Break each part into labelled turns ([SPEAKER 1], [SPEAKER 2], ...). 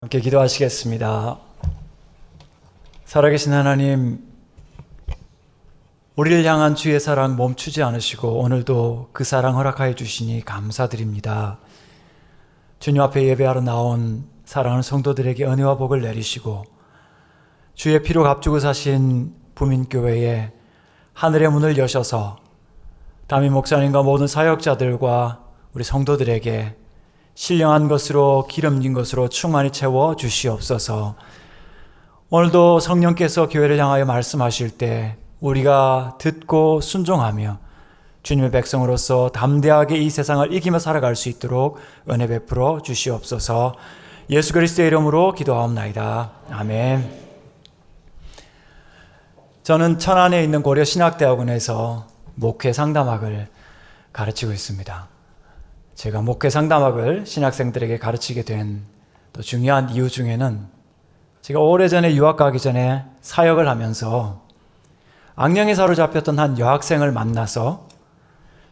[SPEAKER 1] 함께 기도하시겠습니다. 살아계신 하나님, 우리를 향한 주의 사랑 멈추지 않으시고 오늘도 그 사랑 허락하여 주시니 감사드립니다. 주님 앞에 예배하러 나온 사랑하는 성도들에게 은혜와 복을 내리시고 주의 피로 값주고 사신 부민교회에 하늘의 문을 여셔서 담임 목사님과 모든 사역자들과 우리 성도들에게 신령한 것으로 기름진 것으로 충만히 채워 주시옵소서. 오늘도 성령께서 교회를 향하여 말씀하실 때 우리가 듣고 순종하며 주님의 백성으로서 담대하게 이 세상을 이기며 살아갈 수 있도록 은혜 베풀어 주시옵소서. 예수 그리스도의 이름으로 기도하옵나이다. 아멘. 저는 천안에 있는 고려신학대학원에서 목회 상담학을 가르치고 있습니다. 제가 목회 상담학을 신학생들에게 가르치게 된 또 중요한 이유 중에는 제가 오래전에 유학 가기 전에 사역을 하면서 악령에 사로잡혔던 한 여학생을 만나서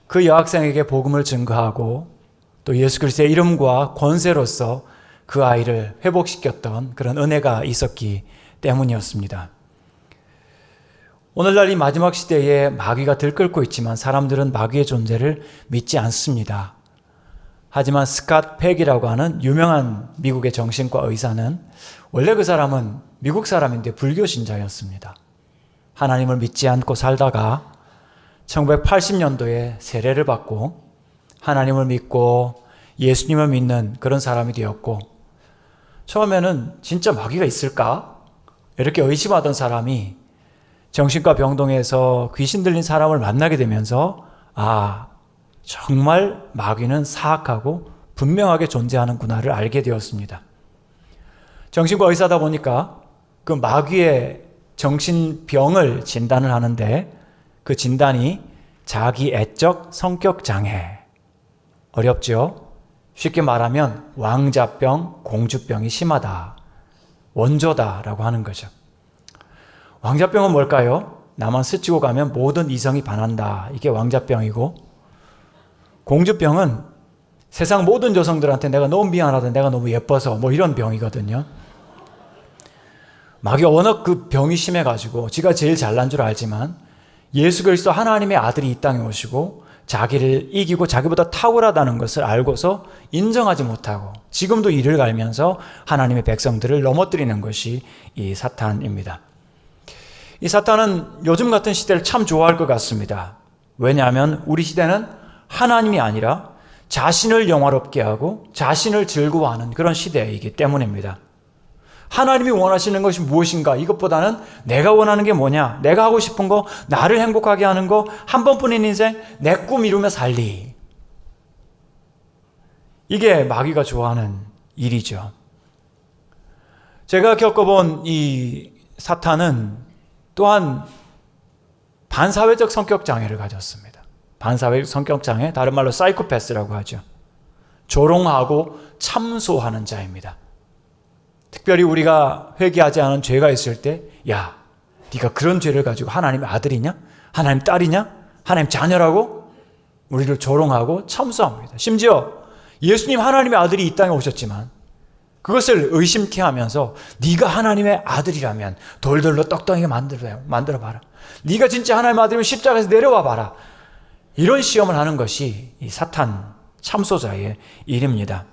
[SPEAKER 1] 그 여학생에게 복음을 증거하고 또 예수 그리스도의 이름과 권세로서 그 아이를 회복시켰던 그런 은혜가 있었기 때문이었습니다. 오늘날 이 마지막 시대에 마귀가 들끓고 있지만 사람들은 마귀의 존재를 믿지 않습니다. 하지만 스캇 팩이라고 하는 유명한 미국의 정신과 의사는 원래 그 사람은 미국 사람인데 불교 신자였습니다. 하나님을 믿지 않고 살다가 1980년도에 세례를 받고 하나님을 믿고 예수님을 믿는 그런 사람이 되었고, 처음에는 진짜 마귀가 있을까? 이렇게 의심하던 사람이 정신과 병동에서 귀신 들린 사람을 만나게 되면서 정말 마귀는 사악하고 분명하게 존재하는구나를 알게 되었습니다. 정신과 의사다 보니까 그 마귀의 정신병을 진단을 하는데 그 진단이 자기애적 성격장애. 어렵죠? 쉽게 말하면 왕자병, 공주병이 심하다. 원조다라고 하는 거죠. 왕자병은 뭘까요? 나만 스치고 가면 모든 이성이 반한다. 이게 왕자병이고, 공주병은 세상 모든 여성들한테 내가 너무 미안하다, 내가 너무 예뻐서 이런 병이거든요. 마귀가 워낙 그 병이 심해가지고 지가 제일 잘난 줄 알지만 예수 그리스도 하나님의 아들이 이 땅에 오시고 자기를 이기고 자기보다 탁월하다는 것을 알고서 인정하지 못하고 지금도 이를 갈면서 하나님의 백성들을 넘어뜨리는 것이 이 사탄입니다. 이 사탄은 요즘 같은 시대를 참 좋아할 것 같습니다. 왜냐하면 우리 시대는 하나님이 아니라 자신을 영화롭게 하고 자신을 즐거워하는 그런 시대이기 때문입니다. 하나님이 원하시는 것이 무엇인가? 이것보다는 내가 원하는 게 뭐냐? 내가 하고 싶은 거, 나를 행복하게 하는 거, 한 번뿐인 인생, 내 꿈 이루며 살리. 이게 마귀가 좋아하는 일이죠. 제가 겪어본 이 사탄은 또한 반사회적 성격 장애를 가졌습니다. 반사회적 성격장애, 다른 말로 사이코패스라고 하죠. 조롱하고 참소하는 자입니다. 특별히 우리가 회개하지 않은 죄가 있을 때, 야, 네가 그런 죄를 가지고 하나님의 아들이냐? 하나님 딸이냐? 하나님 자녀라고? 우리를 조롱하고 참소합니다. 심지어 예수님 하나님의 아들이 이 땅에 오셨지만 그것을 의심케 하면서 네가 하나님의 아들이라면 돌돌로 떡덩이게 만들어봐라. 네가 진짜 하나님의 아들이면 십자가에서 내려와 봐라. 이런 시험을 하는 것이 이 사탄 참소자의 일입니다.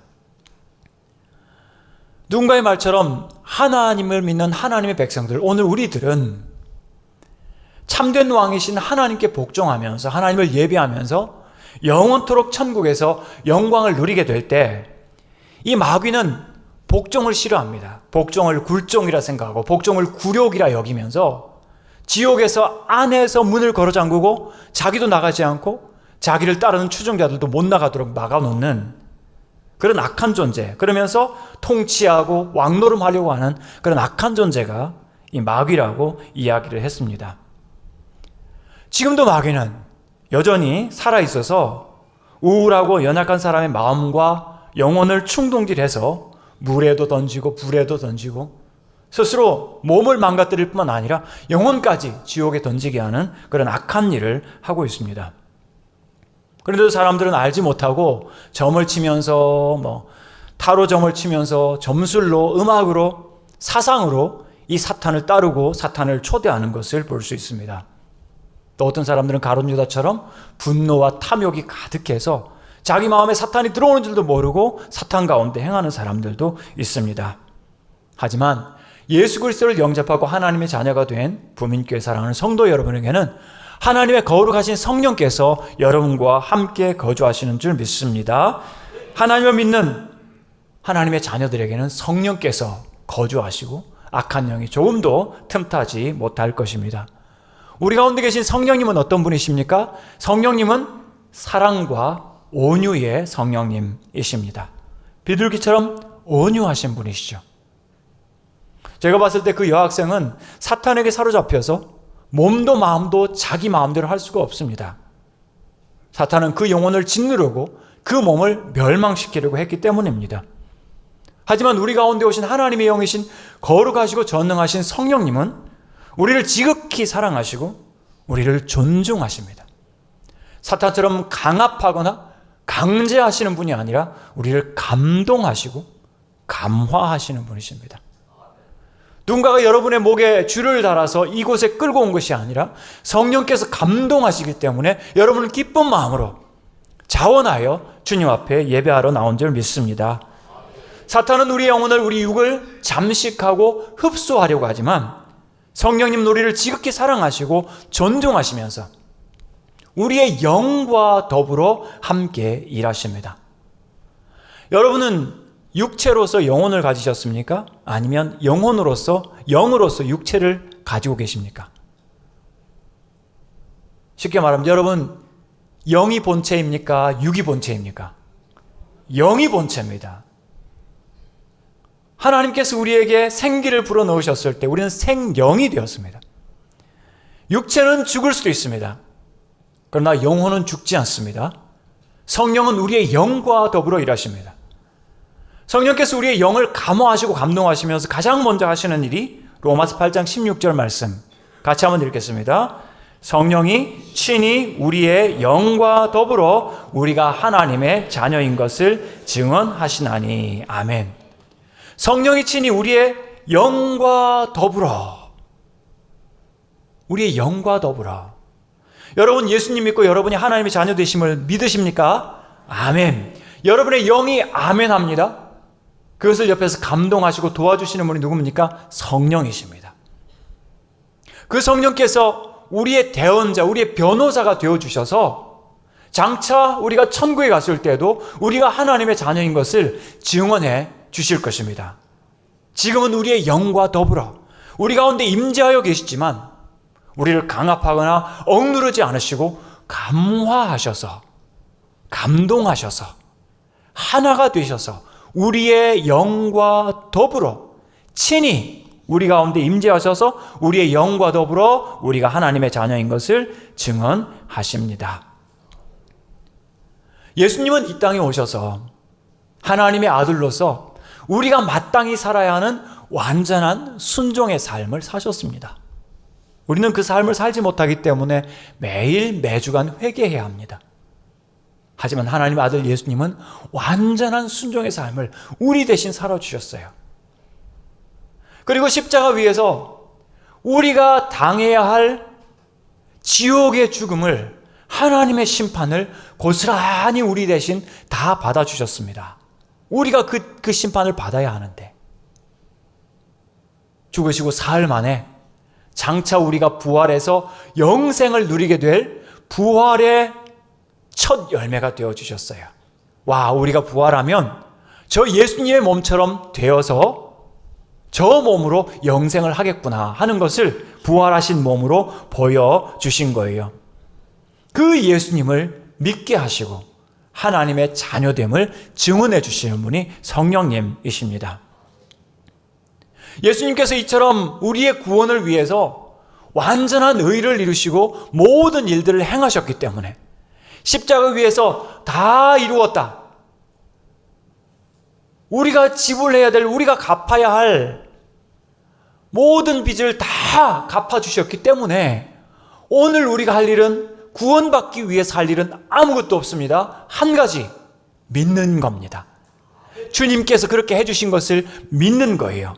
[SPEAKER 1] 누군가의 말처럼 하나님을 믿는 하나님의 백성들, 오늘 우리들은 참된 왕이신 하나님께 복종하면서 하나님을 예배하면서 영원토록 천국에서 영광을 누리게 될 때 이 마귀는 복종을 싫어합니다. 복종을 굴종이라 생각하고 복종을 굴욕이라 여기면서 지옥에서 안에서 문을 걸어 잠그고 자기도 나가지 않고 자기를 따르는 추종자들도 못 나가도록 막아놓는 그런 악한 존재, 그러면서 통치하고 왕노름하려고 하는 그런 악한 존재가 이 마귀라고 이야기를 했습니다. 지금도 마귀는 여전히 살아있어서 우울하고 연약한 사람의 마음과 영혼을 충동질해서 물에도 던지고 불에도 던지고 스스로 몸을 망가뜨릴 뿐만 아니라 영혼까지 지옥에 던지게 하는 그런 악한 일을 하고 있습니다. 그런데도 사람들은 알지 못하고 점을 치면서 타로점을 치면서 점술로, 음악으로, 사상으로 이 사탄을 따르고 사탄을 초대하는 것을 볼 수 있습니다. 또 어떤 사람들은 가룟 유다처럼 분노와 탐욕이 가득해서 자기 마음에 사탄이 들어오는 줄도 모르고 사탄 가운데 행하는 사람들도 있습니다. 하지만 예수 그리스도를 영접하고 하나님의 자녀가 된 부민교회 사랑하는 성도 여러분에게는 하나님의 거룩하신 성령께서 여러분과 함께 거주하시는 줄 믿습니다. 하나님을 믿는 하나님의 자녀들에게는 성령께서 거주하시고 악한 영이 조금도 틈타지 못할 것입니다. 우리 가운데 계신 성령님은 어떤 분이십니까? 성령님은 사랑과 온유의 성령님이십니다. 비둘기처럼 온유하신 분이시죠. 제가 봤을 때 그 여학생은 사탄에게 사로잡혀서 몸도 마음도 자기 마음대로 할 수가 없습니다. 사탄은 그 영혼을 짓누르고 그 몸을 멸망시키려고 했기 때문입니다. 하지만 우리 가운데 오신 하나님의 영이신 거룩하시고 전능하신 성령님은 우리를 지극히 사랑하시고 우리를 존중하십니다. 사탄처럼 강압하거나 강제하시는 분이 아니라 우리를 감동하시고 감화하시는 분이십니다. 누군가가 여러분의 목에 줄을 달아서 이곳에 끌고 온 것이 아니라 성령께서 감동하시기 때문에 여러분은 기쁜 마음으로 자원하여 주님 앞에 예배하러 나온 줄 믿습니다. 사탄은 우리의 영혼을, 우리 육을 잠식하고 흡수하려고 하지만 성령님 우리를 지극히 사랑하시고 존중하시면서 우리의 영과 더불어 함께 일하십니다. 여러분은 육체로서 영혼을 가지셨습니까? 아니면 영혼으로서, 영으로서 육체를 가지고 계십니까? 쉽게 말하면 여러분, 영이 본체입니까? 육이 본체입니까? 영이 본체입니다. 하나님께서 우리에게 생기를 불어넣으셨을 때 우리는 생영이 되었습니다. 육체는 죽을 수도 있습니다. 그러나 영혼은 죽지 않습니다. 성령은 우리의 영과 더불어 일하십니다. 성령께서 우리의 영을 감화하시고 감동하시면서 가장 먼저 하시는 일이 로마서 8장 16절 말씀 같이 한번 읽겠습니다. 성령이 친히 우리의 영과 더불어 우리가 하나님의 자녀인 것을 증언하시나니. 아멘. 성령이 친히 우리의 영과 더불어, 우리의 영과 더불어. 여러분 예수님 믿고 여러분이 하나님의 자녀 되심을 믿으십니까? 아멘. 여러분의 영이 아멘 합니다. 그것을 옆에서 감동하시고 도와주시는 분이 누굽니까? 성령이십니다. 그 성령께서 우리의 대언자, 우리의 변호사가 되어주셔서 장차 우리가 천국에 갔을 때도 우리가 하나님의 자녀인 것을 증언해 주실 것입니다. 지금은 우리의 영과 더불어 우리 가운데 임재하여 계시지만 우리를 강압하거나 억누르지 않으시고 감화하셔서, 감동하셔서, 하나가 되셔서 우리의 영과 더불어 친히 우리 가운데 임재하셔서 우리의 영과 더불어 우리가 하나님의 자녀인 것을 증언하십니다. 예수님은 이 땅에 오셔서 하나님의 아들로서 우리가 마땅히 살아야 하는 완전한 순종의 삶을 사셨습니다. 우리는 그 삶을 살지 못하기 때문에 매일 매주간 회개해야 합니다. 하지만 하나님의 아들 예수님은 완전한 순종의 삶을 우리 대신 살아주셨어요. 그리고 십자가 위에서 우리가 당해야 할 지옥의 죽음을, 하나님의 심판을 고스란히 우리 대신 다 받아주셨습니다. 우리가 그 심판을 받아야 하는데 죽으시고 사흘 만에 장차 우리가 부활해서 영생을 누리게 될 부활의 첫 열매가 되어주셨어요. 와, 우리가 부활하면 저 예수님의 몸처럼 되어서 저 몸으로 영생을 하겠구나 하는 것을 부활하신 몸으로 보여주신 거예요. 그 예수님을 믿게 하시고 하나님의 자녀됨을 증언해 주시는 분이 성령님이십니다. 예수님께서 이처럼 우리의 구원을 위해서 완전한 의를 이루시고 모든 일들을 행하셨기 때문에 십자가 위에서 다 이루었다, 우리가 지불해야 될, 우리가 갚아야 할 모든 빚을 다 갚아주셨기 때문에 오늘 우리가 할 일은, 구원받기 위해서 할 일은 아무것도 없습니다. 한 가지, 믿는 겁니다. 주님께서 그렇게 해주신 것을 믿는 거예요.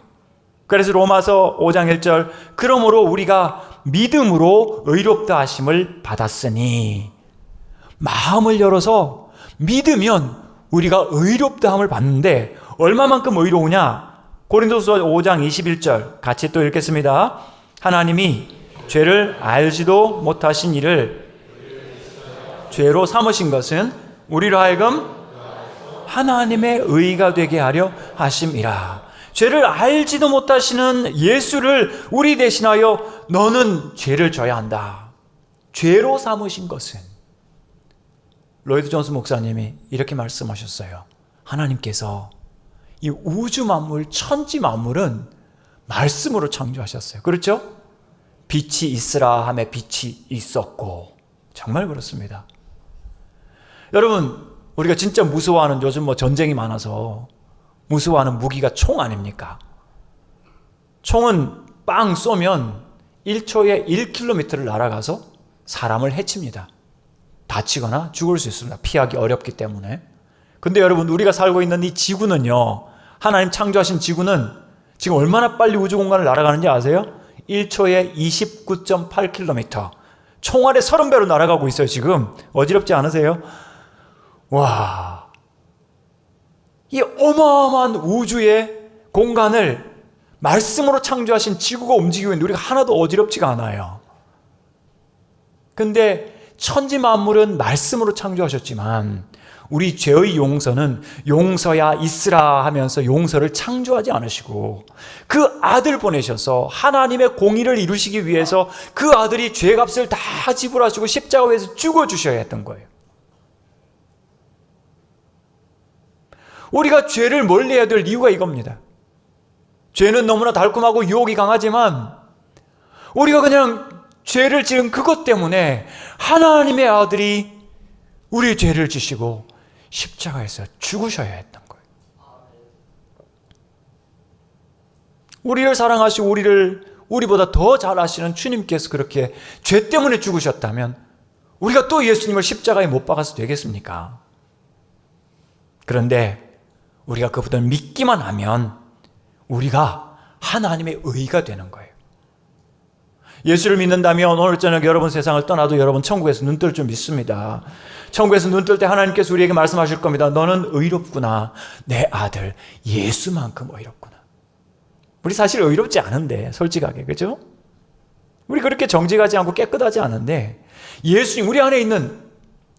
[SPEAKER 1] 그래서 로마서 5장 1절, 그러므로 우리가 믿음으로 의롭다 하심을 받았으니, 마음을 열어서 믿으면 우리가 의롭다함을 받는데 얼마만큼 의로우냐? 고린도서 5장 21절 같이 또 읽겠습니다. 하나님이 죄를 알지도 못하신 이를 죄로 삼으신 것은 우리로 하여금 하나님의 의가 되게 하려 하심이라. 죄를 알지도 못하시는 예수를 우리 대신하여 너는 죄를 져야 한다. 죄로 삼으신 것은, 로이드 존스 목사님이 이렇게 말씀하셨어요. 하나님께서 이 우주 만물, 천지 만물은 말씀으로 창조하셨어요. 그렇죠? 빛이 있으라 하매 빛이 있었고. 정말 그렇습니다. 여러분, 우리가 진짜 무서워하는, 요즘 전쟁이 많아서 무서워하는 무기가 총 아닙니까? 총은 빵 쏘면 1초에 1km를 날아가서 사람을 해칩니다. 다치거나 죽을 수 있습니다. 피하기 어렵기 때문에. 근데 여러분, 우리가 살고 있는 이 지구는요, 하나님 창조하신 지구는 지금 얼마나 빨리 우주 공간을 날아가는지 아세요? 1초에 29.8km. 총알의 30배로 날아가고 있어요. 지금 어지럽지 않으세요? 와, 이 어마어마한 우주의 공간을 말씀으로 창조하신 지구가 움직이고 있는데 우리가 하나도 어지럽지가 않아요. 근데 천지 만물은 말씀으로 창조하셨지만 우리 죄의 용서는 용서야 있으라 하면서 용서를 창조하지 않으시고 그 아들 보내셔서 하나님의 공의를 이루시기 위해서 그 아들이 죄값을 다 지불하시고 십자가 위에서 죽어주셔야 했던 거예요. 우리가 죄를 멀리해야 될 이유가 이겁니다. 죄는 너무나 달콤하고 유혹이 강하지만 우리가 그냥 죄를 지은 그것 때문에 하나님의 아들이 우리의 죄를 지시고 십자가에서 죽으셔야 했던 거예요. 우리를 사랑하시고 우리보다 더 잘 아시는 주님께서 그렇게 죄 때문에 죽으셨다면 우리가 또 예수님을 십자가에 못 박아서 되겠습니까? 그런데 우리가 그분을 믿기만 하면 우리가 하나님의 의가 되는 거예요. 예수를 믿는다면 오늘 저녁 여러분 세상을 떠나도 여러분 천국에서 눈 뜰 줄 믿습니다. 천국에서 눈 뜰 때 하나님께서 우리에게 말씀하실 겁니다. 너는 의롭구나. 내 아들 예수만큼 의롭구나. 우리 사실 의롭지 않은데, 솔직하게, 그죠? 우리 그렇게 정직하지 않고 깨끗하지 않은데 예수님, 우리 안에 있는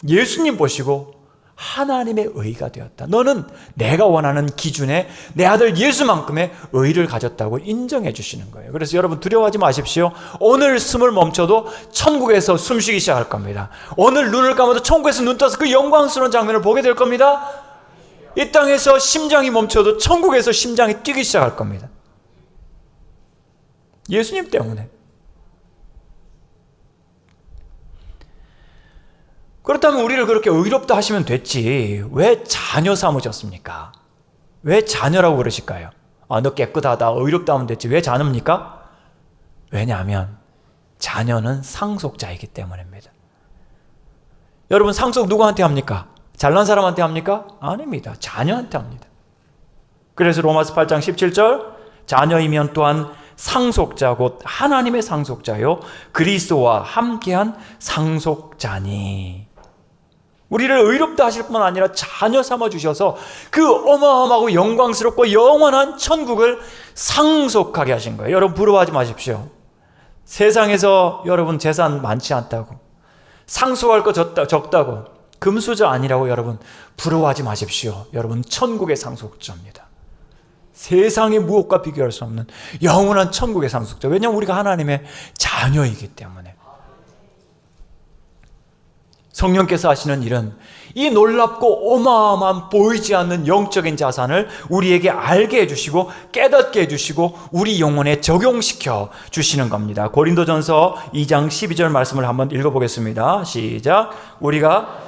[SPEAKER 1] 예수님 보시고 하나님의 의가 되었다. 너는 내가 원하는 기준에 내 아들 예수만큼의 의를 가졌다고 인정해 주시는 거예요. 그래서 여러분 두려워하지 마십시오. 오늘 숨을 멈춰도 천국에서 숨쉬기 시작할 겁니다. 오늘 눈을 감아도 천국에서 눈 떠서 그 영광스러운 장면을 보게 될 겁니다. 이 땅에서 심장이 멈춰도 천국에서 심장이 뛰기 시작할 겁니다. 예수님 때문에. 그렇다면 우리를 그렇게 의롭다 하시면 됐지 왜 자녀 삼으셨습니까? 왜 자녀라고 그러실까요? 너 깨끗하다, 의롭다 하면 됐지 왜 자녀입니까? 왜냐하면 자녀는 상속자이기 때문입니다. 여러분, 상속 누구한테 합니까? 잘난 사람한테 합니까? 아닙니다. 자녀한테 합니다. 그래서 로마서 8장 17절, 자녀이면 또한 상속자 곧 하나님의 상속자요 그리스도와 함께한 상속자니. 우리를 의롭다 하실 뿐 아니라 자녀 삼아주셔서 그 어마어마하고 영광스럽고 영원한 천국을 상속하게 하신 거예요. 여러분 부러워하지 마십시오. 세상에서 여러분 재산 많지 않다고, 상속할 거 적다고, 금수저 아니라고 여러분 부러워하지 마십시오. 여러분 천국의 상속자입니다. 세상의 무엇과 비교할 수 없는 영원한 천국의 상속자. 왜냐하면 우리가 하나님의 자녀이기 때문에. 성령께서 하시는 일은 이 놀랍고 어마어마한 보이지 않는 영적인 자산을 우리에게 알게 해주시고 깨닫게 해주시고 우리 영혼에 적용시켜 주시는 겁니다. 고린도전서 2장 12절 말씀을 한번 읽어보겠습니다. 시작. 우리가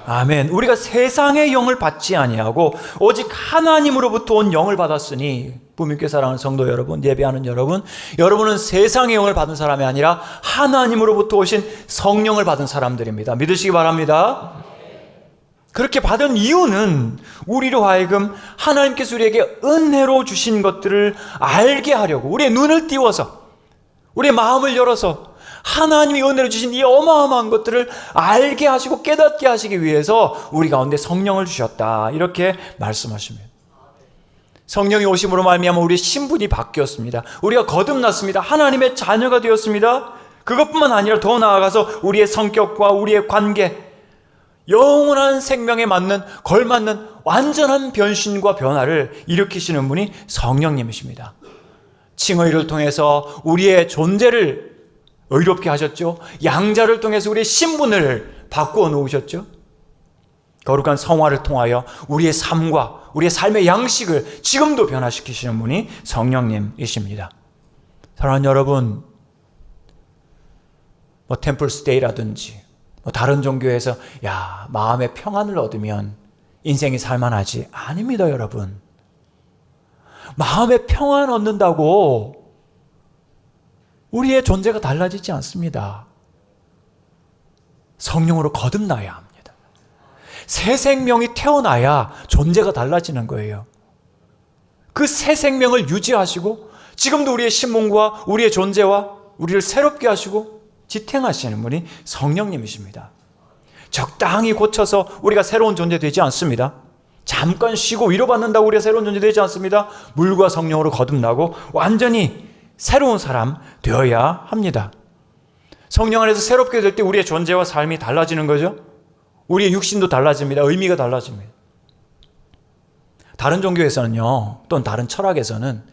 [SPEAKER 1] 아멘. 우리가 세상의 영을 받지 아니하고 오직 하나님으로부터 온 영을 받았으니 부민께 사랑하는 성도 여러분, 예배하는 여러분, 여러분은 세상의 영을 받은 사람이 아니라 하나님으로부터 오신 성령을 받은 사람들입니다. 믿으시기 바랍니다. 그렇게 받은 이유는 우리로 하여금 하나님께서 우리에게 은혜로 주신 것들을 알게 하려고, 우리의 눈을 띄워서, 우리의 마음을 열어서 하나님이 은혜로 주신 이 어마어마한 것들을 알게 하시고 깨닫게 하시기 위해서 우리 가운데 성령을 주셨다, 이렇게 말씀하십니다. 성령이 오심으로 말미암아 우리의 신분이 바뀌었습니다. 우리가 거듭났습니다. 하나님의 자녀가 되었습니다. 그것뿐만 아니라 더 나아가서 우리의 성격과 우리의 관계, 영원한 생명에 맞는, 걸맞는 완전한 변신과 변화를 일으키시는 분이 성령님이십니다. 칭의를 통해서 우리의 존재를 의롭게 하셨죠. 양자를 통해서 우리의 신분을 바꾸어 놓으셨죠. 거룩한 성화를 통하여 우리의 삶과 우리의 삶의 양식을 지금도 변화시키시는 분이 성령님이십니다. 사랑하는 여러분, 템플스테이라든지 다른 종교에서 마음의 평안을 얻으면 인생이 살만하지, 아닙니다. 여러분, 마음의 평안 얻는다고 우리의 존재가 달라지지 않습니다. 성령으로 거듭나야 합니다. 새 생명이 태어나야 존재가 달라지는 거예요. 그 새 생명을 유지하시고 지금도 우리의 신분과 우리의 존재와 우리를 새롭게 하시고 지탱하시는 분이 성령님이십니다. 적당히 고쳐서 우리가 새로운 존재 되지 않습니다. 잠깐 쉬고 위로받는다고 우리가 새로운 존재 되지 않습니다. 물과 성령으로 거듭나고 완전히 새로운 사람 되어야 합니다. 성령 안에서 새롭게 될 때 우리의 존재와 삶이 달라지는 거죠. 우리의 육신도 달라집니다. 의미가 달라집니다. 다른 종교에서는요, 또는 다른 철학에서는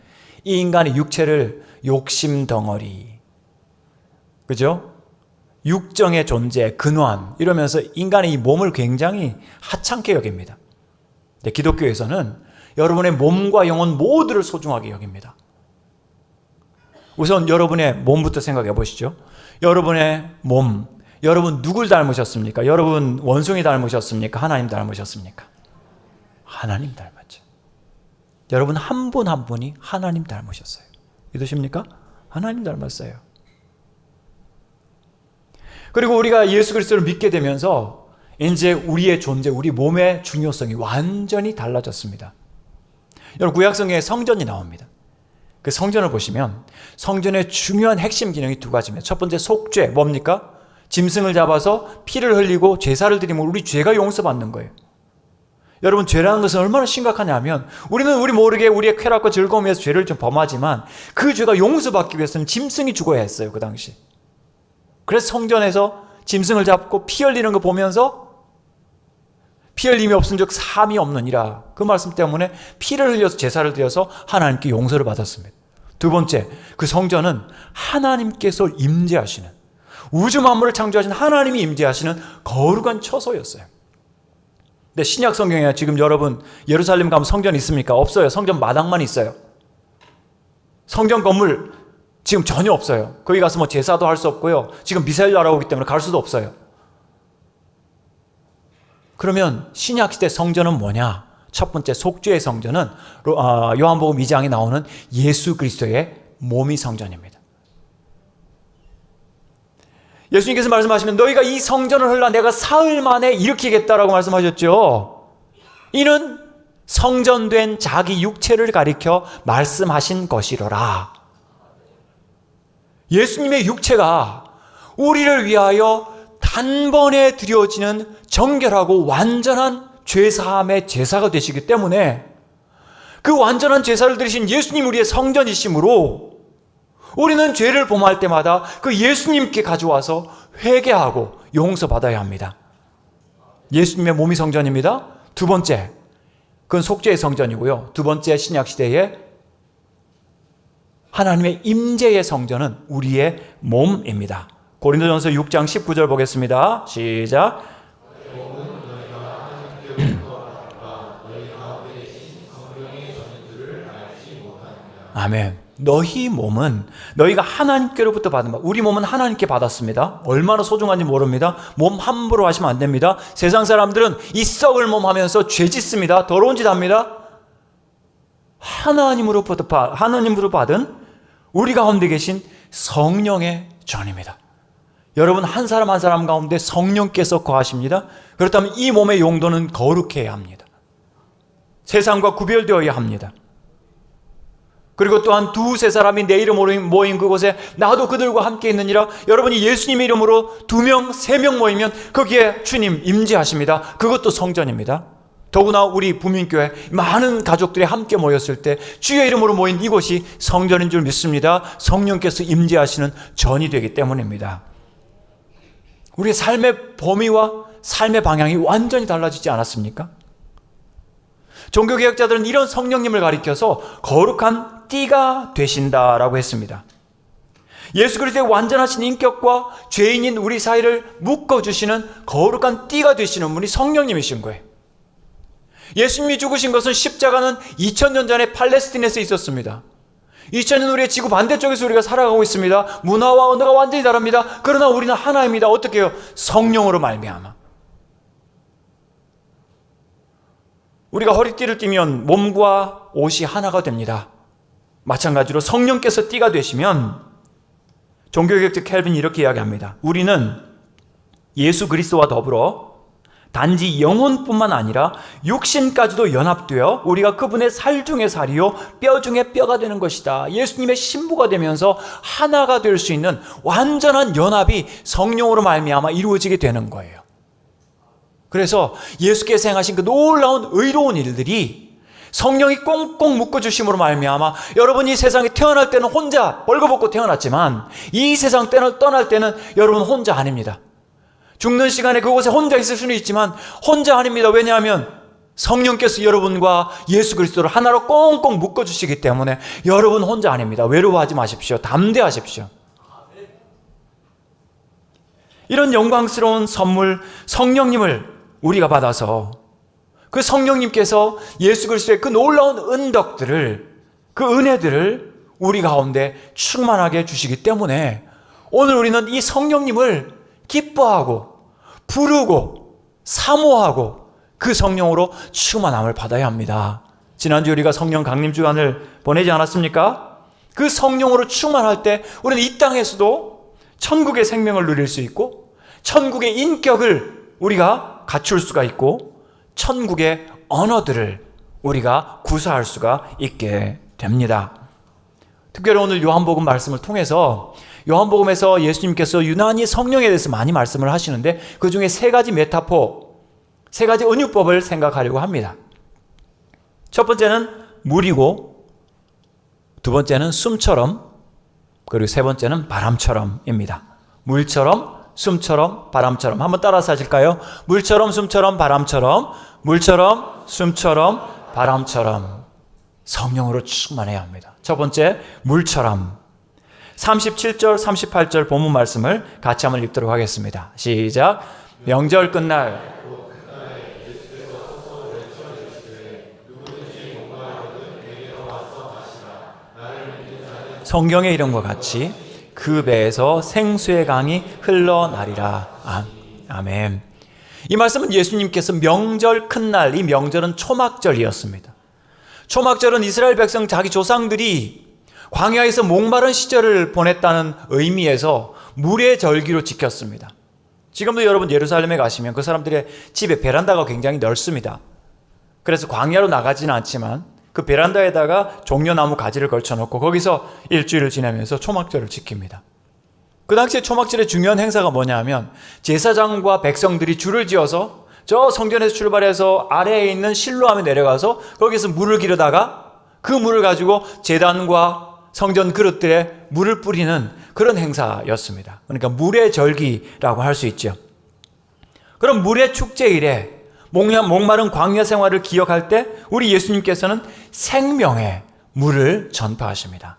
[SPEAKER 1] 이 인간의 육체를 욕심 덩어리, 그죠? 육정의 존재, 근원, 이러면서 인간의 이 몸을 굉장히 하찮게 여깁니다. 근데 기독교에서는 여러분의 몸과 영혼 모두를 소중하게 여깁니다. 우선 여러분의 몸부터 생각해 보시죠. 여러분의 몸, 여러분 누굴 닮으셨습니까? 여러분 원숭이 닮으셨습니까? 하나님 닮으셨습니까? 하나님 닮았죠. 여러분 한 분 한 분이 하나님 닮으셨어요. 믿으십니까? 하나님 닮았어요. 그리고 우리가 예수 그리스도를 믿게 되면서 이제 우리의 존재, 우리 몸의 중요성이 완전히 달라졌습니다. 여러분 구약성경에 성전이 나옵니다. 그 성전을 보시면 성전의 중요한 핵심 기능이 두 가지입니다. 첫 번째 속죄, 뭡니까? 짐승을 잡아서 피를 흘리고 제사를 드리면 우리 죄가 용서받는 거예요. 여러분 죄라는 것은 얼마나 심각하냐면 우리는 우리 모르게 우리의 쾌락과 즐거움을 위해서 죄를 좀 범하지만 그 죄가 용서받기 위해서는 짐승이 죽어야 했어요. 그 당시. 그래서 성전에서 짐승을 잡고 피 흘리는 거 보면서 피 흘림이 없은 즉 사함이 없느니라, 그 말씀 때문에 피를 흘려서 제사를 드려서 하나님께 용서를 받았습니다. 두 번째, 그 성전은 하나님께서 임재하시는, 우주 만물을 창조하신 하나님이 임재하시는 거룩한 처소였어요. 근데 신약 성경에 지금 여러분 예루살렘 가면 성전 있습니까? 없어요. 성전 마당만 있어요. 성전 건물 지금 전혀 없어요. 거기 가서 뭐 제사도 할 수 없고요. 지금 미사일 날아오기 때문에 갈 수도 없어요. 그러면 신약시대 성전은 뭐냐? 첫 번째 속죄의 성전은 요한복음 2장에 나오는 예수 그리스도의 몸이 성전입니다. 예수님께서 말씀하시면 너희가 이 성전을 헐라 내가 사흘 만에 일으키겠다라고 말씀하셨죠. 이는 성전된 자기 육체를 가리켜 말씀하신 것이로라. 예수님의 육체가 우리를 위하여 단번에 드려지는 정결하고 완전한 죄사함의 제사가 되시기 때문에 그 완전한 제사를 드리신 예수님 우리의 성전이시므로 우리는 죄를 범할 때마다 그 예수님께 가져와서 회개하고 용서받아야 합니다. 예수님의 몸이 성전입니다. 두 번째, 그건 속죄의 성전이고요. 두 번째, 신약시대의 하나님의 임재의 성전은 우리의 몸입니다. 고린도전서 6장 19절 보겠습니다. 시작. 아멘. 너희 몸은 너희가 하나님께로부터 받은 바, 우리 몸은 하나님께 받았습니다. 얼마나 소중한지 모릅니다. 몸 함부로 하시면 안 됩니다. 세상 사람들은 이 썩을 몸 하면서 죄 짓습니다. 더러운 짓 합니다. 하나님으로 받은 우리 가운데 계신 성령의 전입니다. 여러분, 한 사람 한 사람 가운데 성령께서 거하십니다. 그렇다면 이 몸의 용도는 거룩해야 합니다. 세상과 구별되어야 합니다. 그리고 또한 두세 사람이 내 이름으로 모인 그곳에 나도 그들과 함께 있느니라. 여러분이 예수님의 이름으로 2명, 3명 모이면 거기에 주님 임재하십니다. 그것도 성전입니다. 더구나 우리 부민교회 많은 가족들이 함께 모였을 때 주의 이름으로 모인 이곳이 성전인 줄 믿습니다. 성령께서 임재하시는 전이 되기 때문입니다. 우리의 삶의 범위와 삶의 방향이 완전히 달라지지 않았습니까? 종교개혁자들은 이런 성령님을 가리켜서 거룩한 띠가 되신다라고 했습니다. 예수 그리스도의 완전하신 인격과 죄인인 우리 사이를 묶어주시는 거룩한 띠가 되시는 분이 성령님이신 거예요. 예수님이 죽으신 것은 십자가는 2000년 전에 팔레스틴에서 있었습니다. 2000년 우리의 지구 반대쪽에서 우리가 살아가고 있습니다. 문화와 언어가 완전히 다릅니다. 그러나 우리는 하나입니다. 어떻게 해요? 성령으로 말미암아. 우리가 허리띠를 띠면 몸과 옷이 하나가 됩니다. 마찬가지로 성령께서 띠가 되시면 종교개혁자 켈빈이 이렇게 이야기합니다. 우리는 예수 그리스도와 더불어 단지 영혼뿐만 아니라 육신까지도 연합되어 우리가 그분의 살 중에 살이요 뼈 중에 뼈가 되는 것이다. 예수님의 신부가 되면서 하나가 될 수 있는 완전한 연합이 성령으로 말미암아 이루어지게 되는 거예요. 그래서 예수께서 행하신 그 놀라운 의로운 일들이 성령이 꽁꽁 묶어주심으로 말미암아 여러분이 세상에 태어날 때는 혼자 벌거벗고 태어났지만 이 세상 떠날 때는 여러분 혼자 아닙니다. 죽는 시간에 그곳에 혼자 있을 수는 있지만 혼자 아닙니다. 왜냐하면 성령께서 여러분과 예수 그리스도를 하나로 꽁꽁 묶어주시기 때문에 여러분 혼자 아닙니다. 외로워하지 마십시오. 담대하십시오. 이런 영광스러운 선물 성령님을 우리가 받아서 그 성령님께서 예수 그리스도의 그 놀라운 은덕들을, 그 은혜들을 우리 가운데 충만하게 주시기 때문에 오늘 우리는 이 성령님을 기뻐하고 부르고 사모하고 그 성령으로 충만함을 받아야 합니다. 지난주 우리가 성령 강림 주간을 보내지 않았습니까? 그 성령으로 충만할 때 우리는 이 땅에서도 천국의 생명을 누릴 수 있고 천국의 인격을 우리가 갖출 수가 있고 천국의 언어들을 우리가 구사할 수가 있게 됩니다. 특별히 오늘 요한복음 말씀을 통해서 요한복음에서 예수님께서 유난히 성령에 대해서 많이 말씀을 하시는데 그 중에 3가지 메타포, 3가지 은유법을 생각하려고 합니다. 첫 번째는 물이고, 두 번째는 숨처럼, 그리고 세 번째는 바람처럼입니다. 물처럼, 숨처럼, 바람처럼. 한번 따라서 하실까요? 물처럼, 숨처럼, 바람처럼. 물처럼, 숨처럼, 바람처럼. 성령으로 충만해야 합니다. 첫 번째, 물처럼. 37절, 38절 본문 말씀을 같이 한번 읽도록 하겠습니다. 시작. 명절 끝날 성경의 이름과 같이 그 배에서 생수의 강이 흘러나리라. 아멘. 이 말씀은 예수님께서 명절 큰 날, 이 명절은 초막절이었습니다. 초막절은 이스라엘 백성 자기 조상들이 광야에서 목마른 시절을 보냈다는 의미에서 물의 절기로 지켰습니다. 지금도 여러분 예루살렘에 가시면 그 사람들의 집에 베란다가 굉장히 넓습니다. 그래서 광야로 나가지는 않지만 그 베란다에다가 종려나무 가지를 걸쳐놓고 거기서 일주일을 지내면서 초막절을 지킵니다. 그 당시에 초막절의 중요한 행사가 뭐냐 하면 제사장과 백성들이 줄을 지어서 저 성전에서 출발해서 아래에 있는 실로암에 내려가서 거기서 물을 기르다가 그 물을 가지고 제단과 성전 그릇들에 물을 뿌리는 그런 행사였습니다. 그러니까 물의 절기라고 할 수 있죠. 그럼 물의 축제일에 목마른 광야 생활을 기억할 때 우리 예수님께서는 생명의 물을 전파하십니다.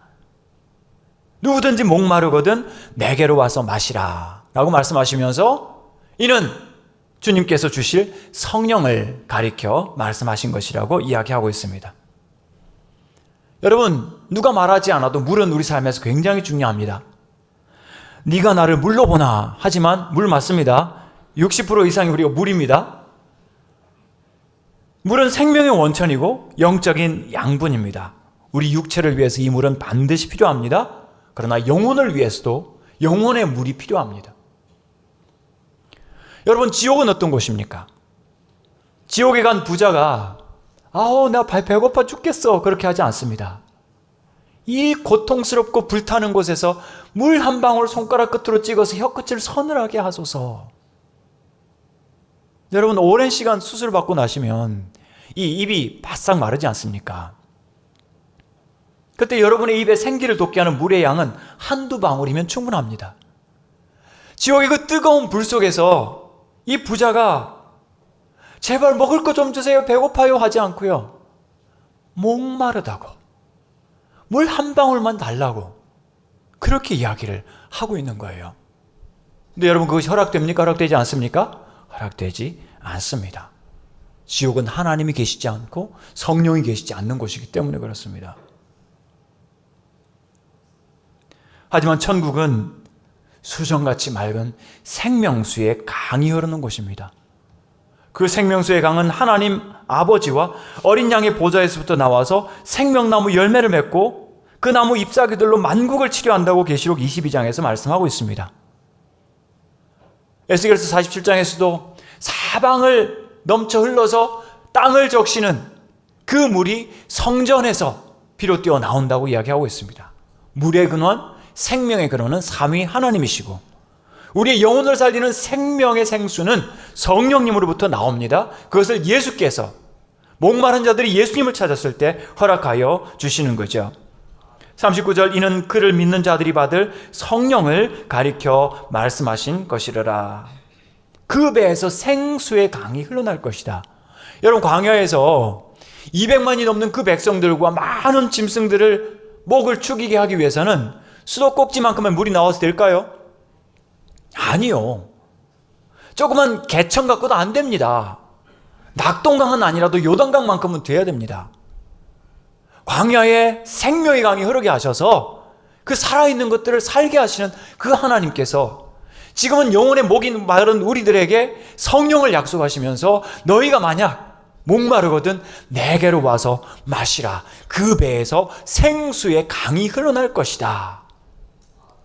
[SPEAKER 1] 누구든지 목마르거든 내게로 와서 마시라 라고 말씀하시면서 이는 주님께서 주실 성령을 가리켜 말씀하신 것이라고 이야기하고 있습니다. 여러분, 누가 말하지 않아도 물은 우리 삶에서 굉장히 중요합니다. 네가 나를 물로 보나 하지만 물 맞습니다. 60% 이상이 우리가 물입니다. 물은 생명의 원천이고 영적인 양분입니다. 우리 육체를 위해서 이 물은 반드시 필요합니다. 그러나 영혼을 위해서도 영혼의 물이 필요합니다. 여러분, 지옥은 어떤 곳입니까? 지옥에 간 부자가 나 배고파 죽겠어 그렇게 하지 않습니다. 이 고통스럽고 불타는 곳에서 물 한 방울 손가락 끝으로 찍어서 혀끝을 서늘하게 하소서. 여러분, 오랜 시간 수술을 받고 나시면 이 입이 바싹 마르지 않습니까? 그때 여러분의 입에 생기를 돋게 하는 물의 양은 한두 방울이면 충분합니다. 지옥의 그 뜨거운 불 속에서 이 부자가 제발 먹을 거 좀 주세요, 배고파요 하지 않고요, 목마르다고 물 한 방울만 달라고 그렇게 이야기를 하고 있는 거예요. 근데 여러분, 그것이 허락됩니까? 허락되지 않습니까? 허락되지 않습니다. 지옥은 하나님이 계시지 않고 성령이 계시지 않는 곳이기 때문에 그렇습니다. 하지만 천국은 수정같이 맑은 생명수의 강이 흐르는 곳입니다. 그 생명수의 강은 하나님 아버지와 어린 양의 보좌에서부터 나와서 생명나무 열매를 맺고 그 나무 잎사귀들로 만국을 치료한다고 계시록 22장에서 말씀하고 있습니다. 에스겔서 47장에서도 사방을 넘쳐 흘러서 땅을 적시는 그 물이 성전에서 비롯되어 나온다고 이야기하고 있습니다. 물의 근원, 생명의 근원은 삼위 하나님이시고 우리의 영혼을 살리는 생명의 생수는 성령님으로부터 나옵니다. 그것을 예수께서 목마른 자들이 예수님을 찾았을 때 허락하여 주시는 거죠. 39절, 이는 그를 믿는 자들이 받을 성령을 가리켜 말씀하신 것이라. 그 배에서 생수의 강이 흘러날 것이다. 여러분, 광야에서 200만이 넘는 그 백성들과 많은 짐승들을 목을 축이게 하기 위해서는 수도꼭지만큼의 물이 나와서 될까요? 아니요. 조그만 개천 갖고도 안 됩니다. 낙동강은 아니라도 요단강만큼은 돼야 됩니다. 광야에 생명의 강이 흐르게 하셔서 그 살아있는 것들을 살게 하시는 그 하나님께서 지금은 영혼의 목이 마른 우리들에게 성령을 약속하시면서 너희가 만약 목마르거든 내게로 와서 마시라. 그 배에서 생수의 강이 흘러날 것이다.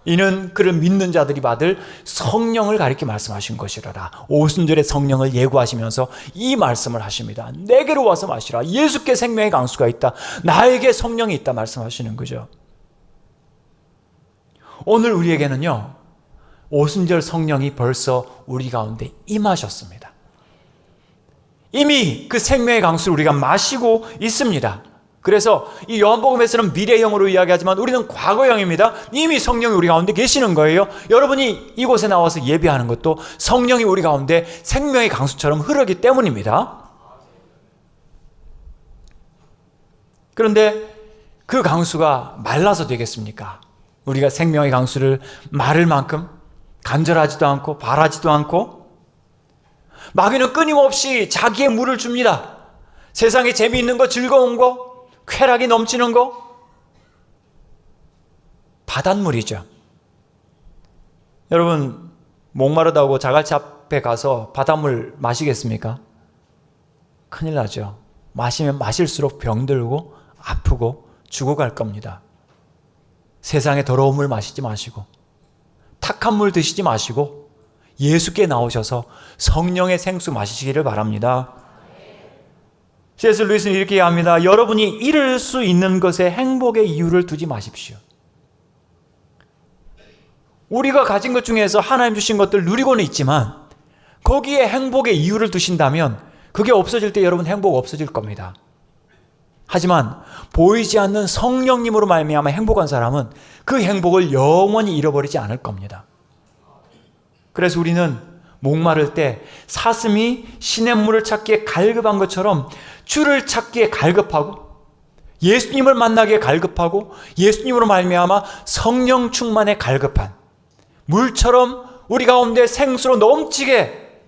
[SPEAKER 1] 이는 그를 믿는 자들이 받을 성령을 가리켜 말씀하신 것이라라. 오순절의 성령을 예고하시면서 이 말씀을 하십니다. 내게로 와서 마시라. 예수께 생명의 강수가 있다. 나에게 성령이 있다 말씀하시는 거죠. 오늘 우리에게는요, 오순절 성령이 벌써 우리 가운데 임하셨습니다. 이미 그 생명의 강수를 우리가 마시고 있습니다. 그래서 이 요한복음에서는 미래형으로 이야기하지만 우리는 과거형입니다. 이미 성령이 우리 가운데 계시는 거예요. 여러분이 이곳에 나와서 예배하는 것도 성령이 우리 가운데 생명의 강수처럼 흐르기 때문입니다. 그런데 그 강수가 말라서 되겠습니까? 우리가 생명의 강수를 마를 만큼 간절하지도 않고 바라지도 않고, 마귀는 끊임없이 자기의 물을 줍니다. 세상에 재미있는 거, 즐거운 거, 쾌락이 넘치는 거, 바닷물이죠. 여러분, 목마르다고 자갈치 앞에 가서 바닷물 마시겠습니까? 큰일 나죠. 마시면 마실수록 병들고 아프고 죽어갈 겁니다. 세상에 더러운 물 마시지 마시고 탁한 물 드시지 마시고 예수께 나오셔서 성령의 생수 마시기를 바랍니다. C.S. 루이스는 이렇게 이야기합니다. 여러분이 이룰 수 있는 것에 행복의 이유를 두지 마십시오. 우리가 가진 것 중에서 하나님 주신 것들 누리고는 있지만 거기에 행복의 이유를 두신다면 그게 없어질 때 여러분 행복 없어질 겁니다. 하지만 보이지 않는 성령님으로 말미암아 행복한 사람은 그 행복을 영원히 잃어버리지 않을 겁니다. 그래서 우리는 목마를 때 사슴이 시냇물을 찾기에 갈급한 것처럼 주를 찾기에 갈급하고 예수님을 만나기에 갈급하고 예수님으로 말미암아 성령 충만에 갈급한 물처럼 우리 가운데 생수로 넘치게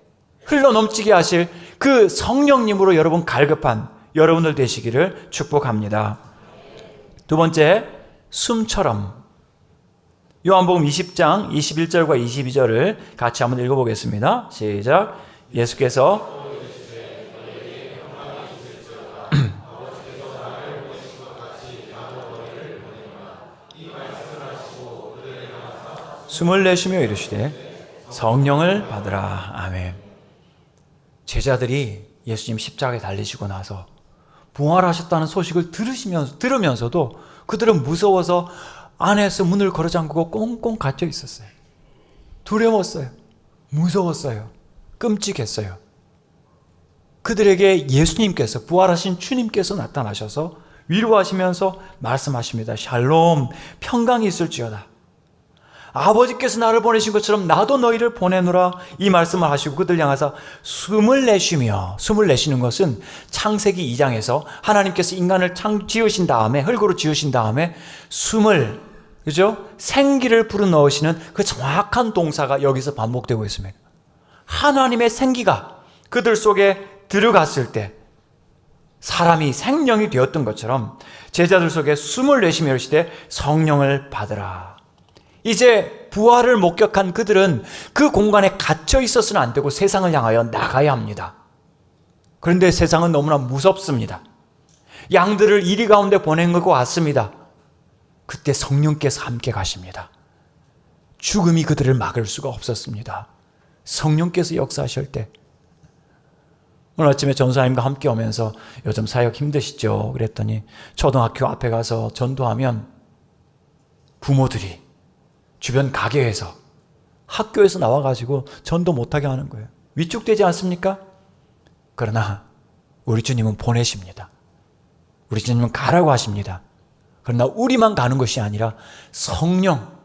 [SPEAKER 1] 흘러 넘치게 하실 그 성령님으로 여러분 갈급한 여러분들 되시기를 축복합니다. 두 번째, 숨처럼. 요한복음 20장 21절과 22절을 같이 한번 읽어보겠습니다. 시작. 예수께서 숨을 내쉬며 이르시되 성령을 받으라. 아멘. 제자들이 예수님 십자가에 달리시고 나서 부활하셨다는 소식을 들으면서도 그들은 무서워서 안에서 문을 걸어 잠그고 꽁꽁 갇혀 있었어요. 두려웠어요. 무서웠어요. 끔찍했어요. 그들에게 예수님께서, 부활하신 주님께서 나타나셔서 위로하시면서 말씀하십니다. 샬롬, 평강이 있을지어다. 아버지께서 나를 보내신 것처럼 나도 너희를 보내노라. 이 말씀을 하시고 그들 향하사 숨을 내쉬며, 숨을 내쉬는 것은 창세기 2장에서 하나님께서 인간을 지으신 다음에, 흙으로 지으신 다음에 숨을, 그죠? 생기를 불어넣으시는 그 정확한 동사가 여기서 반복되고 있습니다. 하나님의 생기가 그들 속에 들어갔을 때 사람이 생명이 되었던 것처럼 제자들 속에 숨을 내쉬며 이르시되 성령을 받으라. 이제 부활을 목격한 그들은 그 공간에 갇혀 있어서는 안 되고 세상을 향하여 나가야 합니다. 그런데 세상은 너무나 무섭습니다. 양들을 이리 가운데 보낸 것 같습니다. 그때 성령께서 함께 가십니다. 죽음이 그들을 막을 수가 없었습니다. 성령께서 역사하실 때, 오늘 아침에 전사님과 함께 오면서 요즘 사역 힘드시죠? 그랬더니 초등학교 앞에 가서 전도하면 부모들이 주변 가게에서, 학교에서 나와가지고 전도 못하게 하는 거예요. 위축되지 않습니까? 그러나 우리 주님은 보내십니다. 우리 주님은 가라고 하십니다. 그러나 우리만 가는 것이 아니라 성령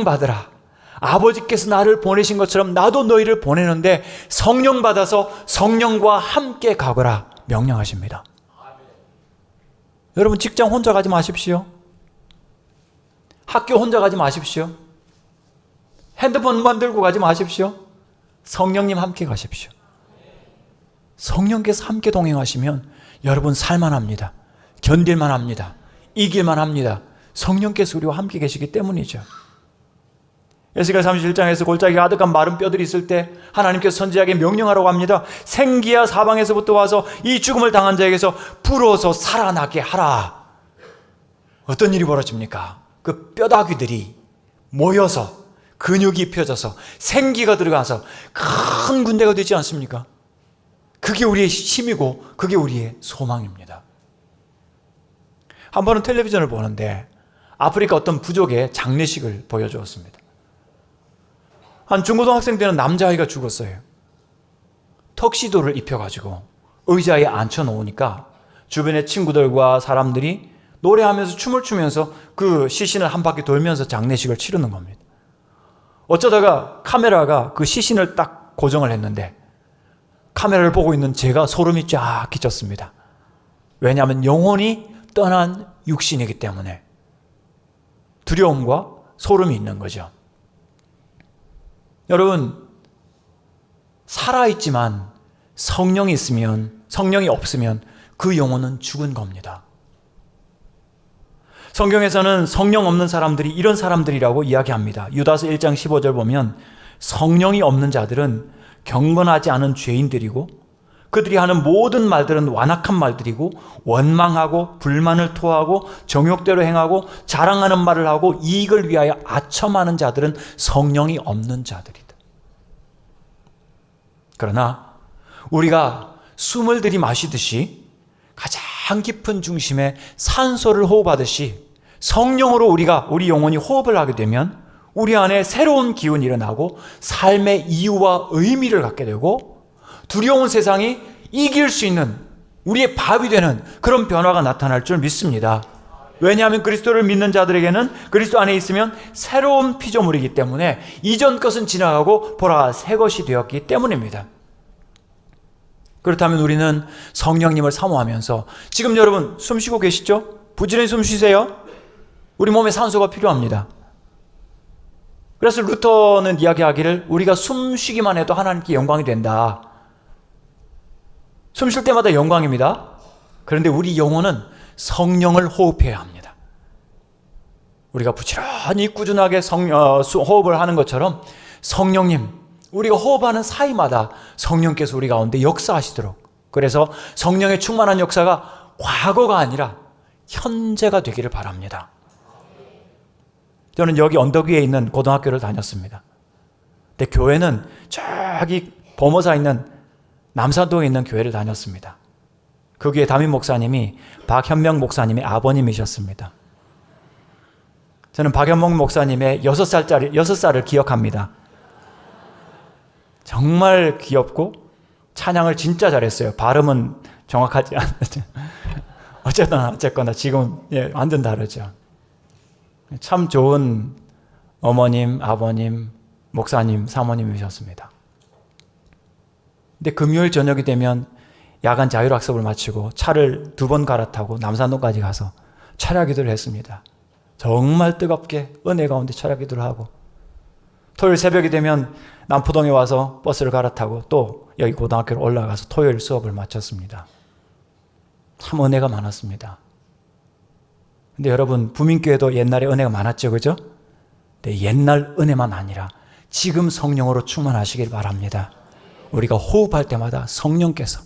[SPEAKER 1] 받으라. 아버지께서 나를 보내신 것처럼 나도 너희를 보내는데 성령 받아서 성령과 함께 가거라 명령하십니다. 여러분, 직장 혼자 가지 마십시오. 학교 혼자 가지 마십시오. 핸드폰만 들고 가지 마십시오. 성령님 함께 가십시오. 성령께서 함께 동행하시면 여러분 살만합니다. 견딜만 합니다. 이길만 합니다. 성령께서 우리와 함께 계시기 때문이죠. 에스겔 31장에서 골짜기 가득한 마른 뼈들이 있을 때 하나님께서 선지자에게 명령하라고 합니다. 생기야 사방에서부터 와서 이 죽음을 당한 자에게서 불어서 살아나게 하라. 어떤 일이 벌어집니까? 그 뼈다귀들이 모여서 근육이 펴져서 생기가 들어가서 큰 군대가 되지 않습니까? 그게 우리의 힘이고 그게 우리의 소망입니다. 한 번은 텔레비전을 보는데 아프리카 어떤 부족의 장례식을 보여주었습니다. 한 중고등학생 되는 남자아이가 죽었어요. 턱시도를 입혀가지고 의자에 앉혀놓으니까 주변의 친구들과 사람들이 노래하면서 춤을 추면서 그 시신을 한 바퀴 돌면서 장례식을 치르는 겁니다. 어쩌다가 카메라가 그 시신을 딱 고정을 했는데 카메라를 보고 있는 제가 소름이 쫙 끼쳤습니다. 왜냐하면 영혼이 떠난 육신이기 때문에 두려움과 소름이 있는 거죠. 여러분, 살아있지만 성령이 없으면 그 영혼은 죽은 겁니다. 성경에서는 성령 없는 사람들이 이런 사람들이라고 이야기합니다. 유다서 1장 15절 보면 성령이 없는 자들은 경건하지 않은 죄인들이고 그들이 하는 모든 말들은 완악한 말들이고 원망하고 불만을 토하고 정욕대로 행하고 자랑하는 말을 하고 이익을 위하여 아첨하는 자들은 성령이 없는 자들이다. 그러나 우리가 숨을 들이마시듯이 가장 깊은 중심에 산소를 호흡하듯이 성령으로 우리 영혼이 호흡을 하게 되면 우리 안에 새로운 기운이 일어나고 삶의 이유와 의미를 갖게 되고 두려운 세상이 이길 수 있는 우리의 밥이 되는 그런 변화가 나타날 줄 믿습니다. 왜냐하면 그리스도를 믿는 자들에게는 그리스도 안에 있으면 새로운 피조물이기 때문에 이전 것은 지나가고 보라 새 것이 되었기 때문입니다. 그렇다면 우리는 성령님을 사모하면서 지금 여러분 숨 쉬고 계시죠? 부지런히 숨 쉬세요. 우리 몸에 산소가 필요합니다. 그래서 루터는 이야기하기를 우리가 숨 쉬기만 해도 하나님께 영광이 된다. 숨 쉴 때마다 영광입니다. 그런데 우리 영혼은 성령을 호흡해야 합니다. 우리가 부지런히 꾸준하게 호흡을 하는 것처럼 성령님, 우리가 호흡하는 사이마다 성령께서 우리 가운데 역사하시도록, 그래서 성령의 충만한 역사가 과거가 아니라 현재가 되기를 바랍니다. 저는 여기 언덕 위에 있는 고등학교를 다녔습니다. 근데 교회는 저기 범어사 있는 남산동에 있는 교회를 다녔습니다. 거기에 담임 목사님이 박현명 목사님의 아버님이셨습니다. 저는 박현명 목사님의 6살을 기억합니다. 정말 귀엽고 찬양을 진짜 잘했어요. 발음은 정확하지 않죠. 어쨌거나 지금 완전 다르죠. 참 좋은 어머님, 아버님, 목사님, 사모님이셨습니다. 근데 금요일 저녁이 되면 야간 자율학습을 마치고 차를 2번 갈아타고 남산동까지 가서 철야기도를 했습니다. 정말 뜨겁게 은혜 가운데 철야기도를 하고, 토요일 새벽이 되면 남포동에 와서 버스를 갈아타고 또 여기 고등학교로 올라가서 토요일 수업을 마쳤습니다. 참 은혜가 많았습니다. 근데 여러분, 부민교회도 옛날에 은혜가 많았죠, 그죠? 근데 옛날 은혜만 아니라 지금 성령으로 충만하시길 바랍니다. 우리가 호흡할 때마다 성령께서,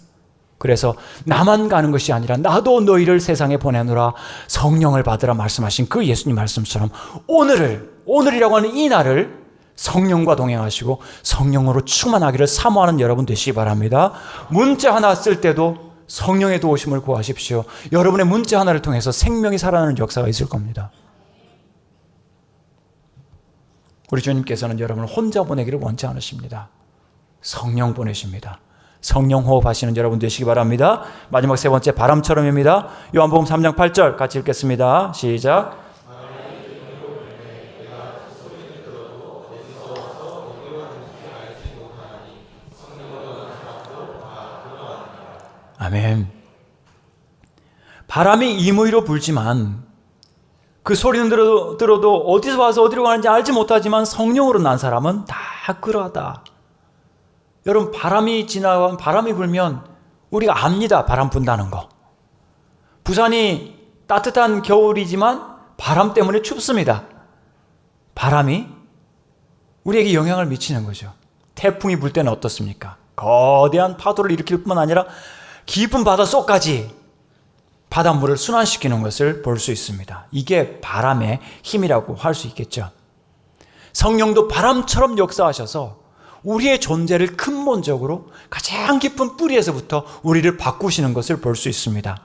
[SPEAKER 1] 그래서 나만 가는 것이 아니라 나도 너희를 세상에 보내노라, 성령을 받으라 말씀하신 그 예수님 말씀처럼 오늘이라고 하는 이 날을 성령과 동행하시고 성령으로 충만하기를 사모하는 여러분 되시기 바랍니다. 문자 하나 쓸 때도 성령의 도우심을 구하십시오. 여러분의 문자 하나를 통해서 생명이 살아나는 역사가 있을 겁니다. 우리 주님께서는 여러분을 혼자 보내기를 원치 않으십니다. 성령 보내십니다. 성령 호흡하시는 여러분 되시기 바랍니다. 마지막 3번째, 바람처럼입니다. 요한복음 3장 8절 같이 읽겠습니다. 시작. 아멘. 바람이 임의로 불지만 그 소리는 들어도 어디서 와서 어디로 가는지 알지 못하지만 성령으로 난 사람은 다 그러하다. 여러분, 바람이 불면 우리가 압니다. 바람 분다는 거. 부산이 따뜻한 겨울이지만 바람 때문에 춥습니다. 바람이 우리에게 영향을 미치는 거죠. 태풍이 불 때는 어떻습니까? 거대한 파도를 일으킬 뿐만 아니라 깊은 바닷속까지 바닷물을 순환시키는 것을 볼 수 있습니다. 이게 바람의 힘이라고 할 수 있겠죠. 성령도 바람처럼 역사하셔서 우리의 존재를 근본적으로 가장 깊은 뿌리에서부터 우리를 바꾸시는 것을 볼 수 있습니다.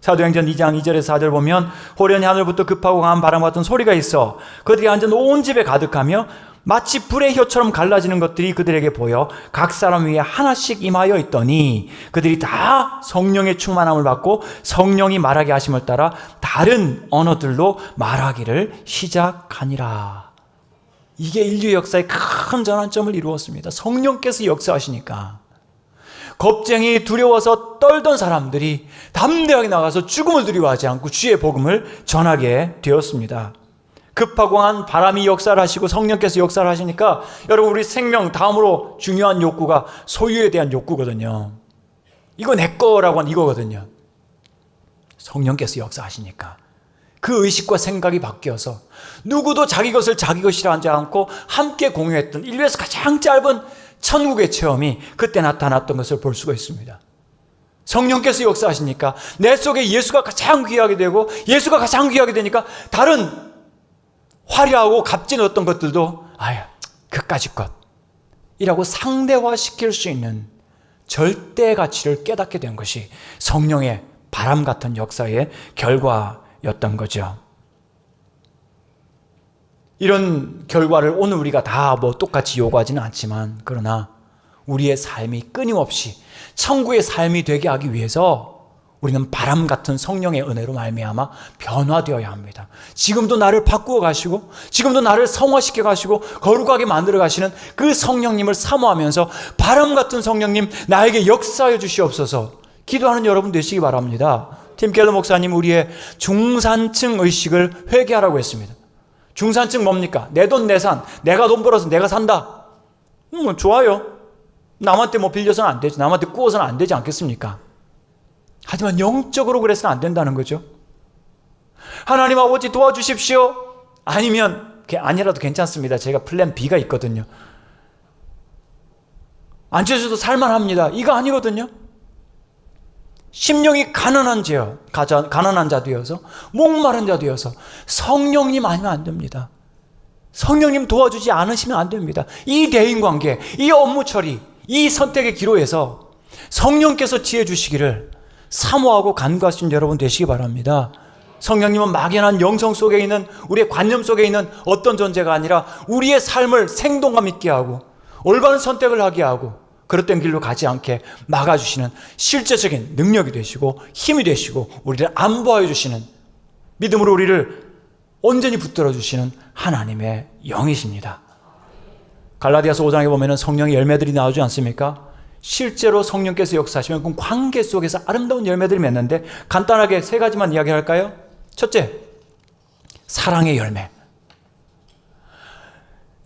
[SPEAKER 1] 사도행전 2장 2절에서 4절 보면 호련히 하늘부터 급하고 강한 바람 같은 소리가 있어 그들이 앉은 온 집에 가득하며 마치 불의 혀처럼 갈라지는 것들이 그들에게 보여 각 사람 위에 하나씩 임하여 있더니 그들이 다 성령의 충만함을 받고 성령이 말하게 하심을 따라 다른 언어들로 말하기를 시작하니라. 이게 인류 역사의 큰 전환점을 이루었습니다. 성령께서 역사하시니까 겁쟁이 두려워서 떨던 사람들이 담대하게 나가서 죽음을 두려워하지 않고 주의 복음을 전하게 되었습니다. 급하고 한 바람이 역사를 하시고 성령께서 역사를 하시니까 여러분, 우리 생명 다음으로 중요한 욕구가 소유에 대한 욕구거든요. 이거 내 거라고 하는 이거거든요. 성령께서 역사하시니까 그 의식과 생각이 바뀌어서 누구도 자기 것을 자기 것이라 하지 않고 함께 공유했던 인류에서 가장 짧은 천국의 체험이 그때 나타났던 것을 볼 수가 있습니다. 성령께서 역사하시니까 내 속에 예수가 가장 귀하게 되고 예수가 가장 귀하게 되니까 다른 화려하고 값진 어떤 것들도 그까짓 것이라고 상대화시킬 수 있는 절대 가치를 깨닫게 된 것이 성령의 바람 같은 역사의 결과였던 거죠. 이런 결과를 오늘 우리가 다 똑같이 요구하지는 않지만, 그러나 우리의 삶이 끊임없이 천국의 삶이 되게 하기 위해서 우리는 바람 같은 성령의 은혜로 말미암아 변화되어야 합니다. 지금도 나를 바꾸어 가시고 지금도 나를 성화시켜 가시고 거룩하게 만들어 가시는 그 성령님을 사모하면서 바람 같은 성령님 나에게 역사해 주시옵소서 기도하는 여러분 되시기 바랍니다. 팀 켈러 목사님 우리의 중산층 의식을 회개하라고 했습니다. 중산층 뭡니까? 내 돈 내산, 내가 돈 벌어서 내가 산다. 좋아요. 남한테 빌려서는 안 되지, 남한테 꾸어서는 안 되지 않겠습니까? 하지만 영적으로 그래서는 안 된다는 거죠. 하나님 아버지 도와주십시오. 아니면 아니라도 괜찮습니다. 제가 플랜 B가 있거든요. 안 주셔도 살만합니다. 이거 아니거든요. 심령이 가난한 자 되어서 목마른 자 되어서 성령님 아니면 안 됩니다. 성령님 도와주지 않으시면 안 됩니다. 이 대인관계, 이 업무 처리, 이 선택의 기로에서 성령께서 지혜 주시기를 사모하고 간구하신 여러분 되시기 바랍니다. 성령님은 막연한 영성 속에 있는, 우리의 관념 속에 있는 어떤 존재가 아니라 우리의 삶을 생동감 있게 하고 올바른 선택을 하게 하고 그릇된 길로 가지 않게 막아주시는 실제적인 능력이 되시고 힘이 되시고 우리를 안보하여 주시는, 믿음으로 우리를 온전히 붙들어 주시는 하나님의 영이십니다. 갈라디아서 5장에 보면 성령의 열매들이 나오지 않습니까? 실제로 성령께서 역사하시면 그 관계 속에서 아름다운 열매들이 맺는데 간단하게 세 가지만 이야기할까요? 첫째, 사랑의 열매.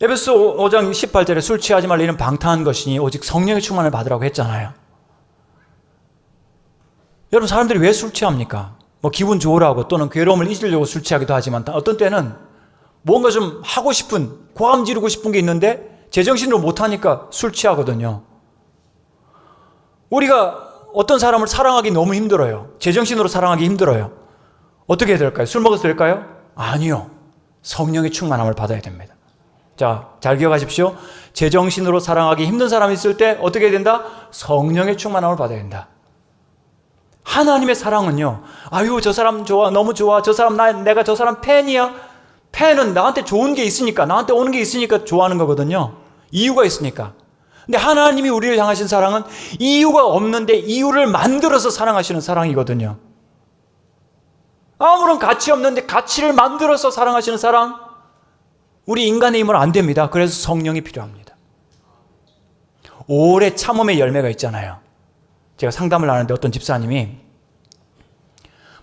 [SPEAKER 1] 에베소 5장 18절에 술 취하지 말라 이는 방탕한 것이니 오직 성령의 충만을 받으라고 했잖아요. 여러분, 사람들이 왜 술 취합니까? 뭐 기분 좋으라고 또는 괴로움을 잊으려고 술 취하기도 하지만 어떤 때는 뭔가 좀 하고 싶은, 고함 지르고 싶은 게 있는데 제정신으로 못하니까 술 취하거든요. 우리가 어떤 사람을 사랑하기 너무 힘들어요. 제정신으로 사랑하기 힘들어야 어떻게 해야 될까요? 술 먹어도 될까요? 아니요. 성령의 충만함을 받아야 됩니다. 자, 잘 기억하십시오. 제정신으로 사랑하기 힘든 사람이 있을 때 어떻게 해야 된다? 성령의 충만함을 받아야 된다. 하나님의 사랑은요, 아유 저 사람 좋아, 너무 좋아, 저 사람 내가 저 사람 팬이야. 팬은 나한테 좋은 게 있으니까, 나한테 오는 게 있으니까 좋아하는 거거든요. 이유가 있으니까. 근데 하나님이 우리를 향하신 사랑은 이유가 없는데 이유를 만들어서 사랑하시는 사랑이거든요. 아무런 가치 없는데 가치를 만들어서 사랑하시는 사랑, 우리 인간의 힘은 안 됩니다. 그래서 성령이 필요합니다. 오래 참음의 열매가 있잖아요. 제가 상담을 하는데 어떤 집사님이,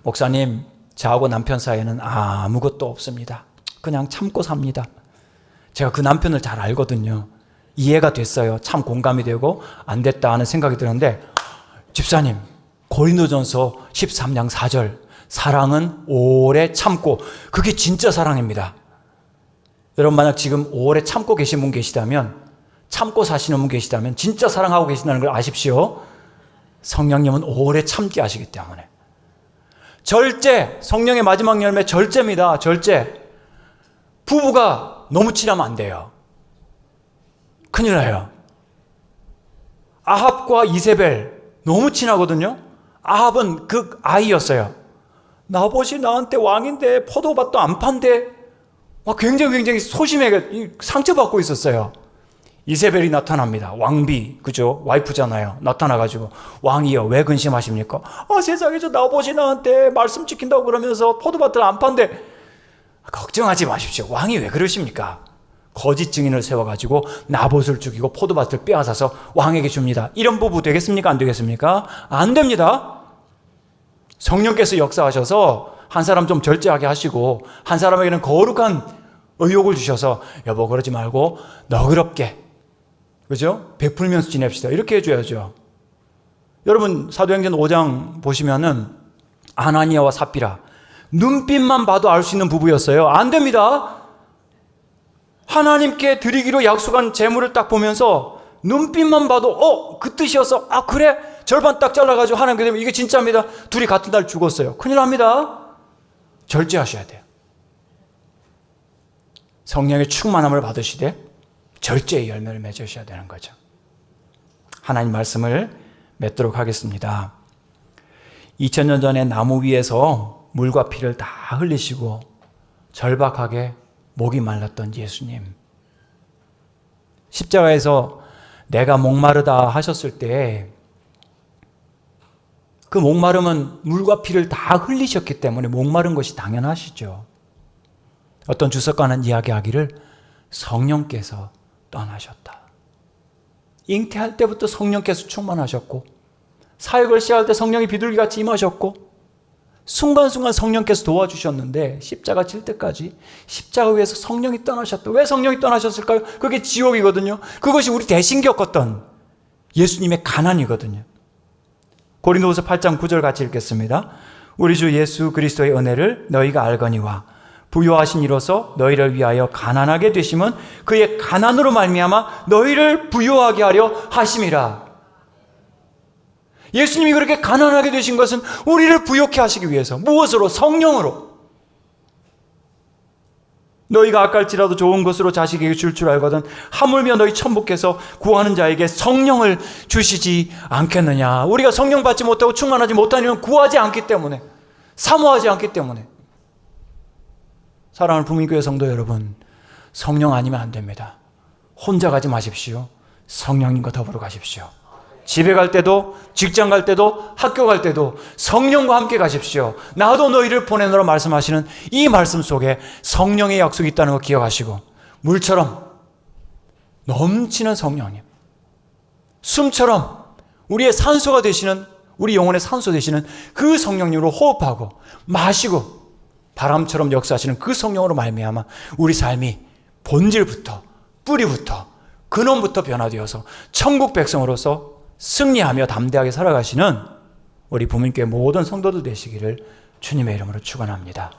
[SPEAKER 1] 목사님, 저하고 남편 사이에는 아무것도 없습니다. 그냥 참고 삽니다. 제가 그 남편을 잘 알거든요. 이해가 됐어요. 참 공감이 되고 안 됐다 하는 생각이 드는데, 집사님, 고린도전서 13장 4절, 사랑은 오래 참고, 그게 진짜 사랑입니다. 여러분, 만약 지금 오래 참고 계신 분 계시다면, 참고 사시는 분 계시다면 진짜 사랑하고 계신다는 걸 아십시오. 성령님은 오래 참게 하시기 때문에. 절제, 성령의 마지막 열매 절제입니다. 절제. 부부가 너무 친하면 안 돼요. 큰일 나요. 아합과 이세벨 너무 친하거든요. 아합은 그 아이였어요. 나봇이 나한테 왕인데 포도밭도 안 판대. 굉장히 소심하게 상처받고 있었어요. 이세벨이 나타납니다. 왕비, 그죠? 와이프잖아요. 나타나가지고, 왕이여 왜 근심하십니까? 세상에 저 나봇이 나한테 말씀 지킨다고 그러면서 포도밭을 안 판대. 걱정하지 마십시오. 왕이 왜 그러십니까? 거짓 증인을 세워가지고 나봇을 죽이고 포도밭을 빼앗아서 왕에게 줍니다. 이런 부부 되겠습니까? 안 되겠습니까? 안 됩니다. 성령께서 역사하셔서 한 사람 좀 절제하게 하시고 한 사람에게는 거룩한 의욕을 주셔서 여보 그러지 말고 너그럽게, 그죠? 베풀면서 지냅시다. 이렇게 해줘야죠. 여러분, 사도행전 5장 보시면은 아나니아와 삽비라, 눈빛만 봐도 알 수 있는 부부였어요. 안 됩니다. 하나님께 드리기로 약속한 재물을 딱 보면서 눈빛만 봐도 그 뜻이어서 그래? 절반 딱 잘라가지고 하나님께 되면 이게 진짜입니다. 둘이 같은 날 죽었어요. 큰일 납니다. 절제하셔야 돼요. 성령의 충만함을 받으시되 절제의 열매를 맺으셔야 되는 거죠. 하나님 말씀을 맺도록 하겠습니다. 2000년 전에 나무 위에서 물과 피를 다 흘리시고 절박하게 목이 말랐던 예수님, 십자가에서 내가 목마르다 하셨을 때 그 목마름은 물과 피를 다 흘리셨기 때문에 목마른 것이 당연하시죠. 어떤 주석가는 이야기하기를 성령께서 떠나셨다. 잉태할 때부터 성령께서 충만하셨고 사역을 시작할 때 성령이 비둘기같이 임하셨고 순간순간 성령께서 도와주셨는데 십자가 질 때까지 십자가 위에서 성령이 떠나셨다. 왜 성령이 떠나셨을까요? 그게 지옥이거든요. 그것이 우리 대신 겪었던 예수님의 가난이거든요. 고린도후서 8장 9절 같이 읽겠습니다. 우리 주 예수 그리스도의 은혜를 너희가 알거니와 부요하신 이로써 너희를 위하여 가난하게 되심은 그의 가난으로 말미암아 너희를 부요하게 하려 하심이라. 예수님이 그렇게 가난하게 되신 것은 우리를 부요케 하시기 위해서. 무엇으로? 성령으로. 너희가 악할지라도 좋은 것으로 자식에게 줄 알거든 하물며 너희 천부께서 구하는 자에게 성령을 주시지 않겠느냐. 우리가 성령 받지 못하고 충만하지 못하는 이유는 구하지 않기 때문에, 사모하지 않기 때문에. 사랑하는 부민교회 성도 여러분, 성령 아니면 안 됩니다. 혼자 가지 마십시오. 성령님과 더불어 가십시오. 집에 갈 때도, 직장 갈 때도, 학교 갈 때도 성령과 함께 가십시오. 나도 너희를 보내노라 말씀하시는 이 말씀 속에 성령의 약속이 있다는 거 기억하시고, 물처럼 넘치는 성령님, 숨처럼 우리의 산소가 되시는, 우리 영혼의 산소 되시는 그 성령님으로 호흡하고 마시고 바람처럼 역사하시는 그 성령으로 말미암아 우리 삶이 본질부터, 뿌리부터, 근원부터 변화되어서 천국 백성으로서 승리하며 담대하게 살아가시는 우리 부민교회 모든 성도들 되시기를 주님의 이름으로 축원합니다.